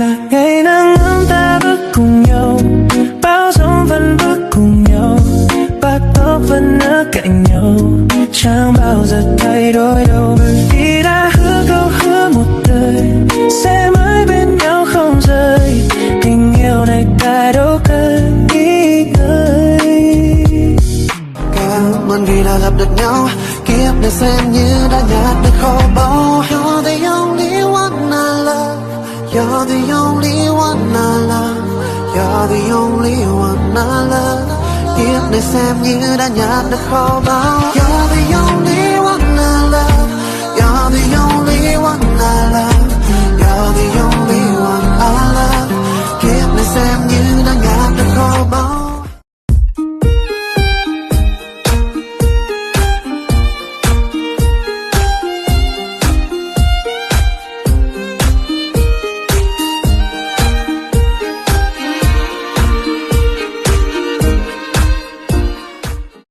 là ngày nắng ấm ta bước cùng nhau, bão giông vẫn bước cùng nhau, bạc tóc vẫn ở cạnh nhau, chẳng bao giờ thay đổi đâu. Bởi vì đã hứa câu hứa một đời sẽ mãi bên nhau không rời, tình yêu này ta đâu cần nghĩ ngợi. Cảm ơn vì đã gặp được nhau, kiếp này xem như đã nhạt được kho báu. You're the only one I love, you're the only one I love, you're the only one I love. Kiếp này xem như đã nhạt được kho báu. You're the only one I love, you're the only one I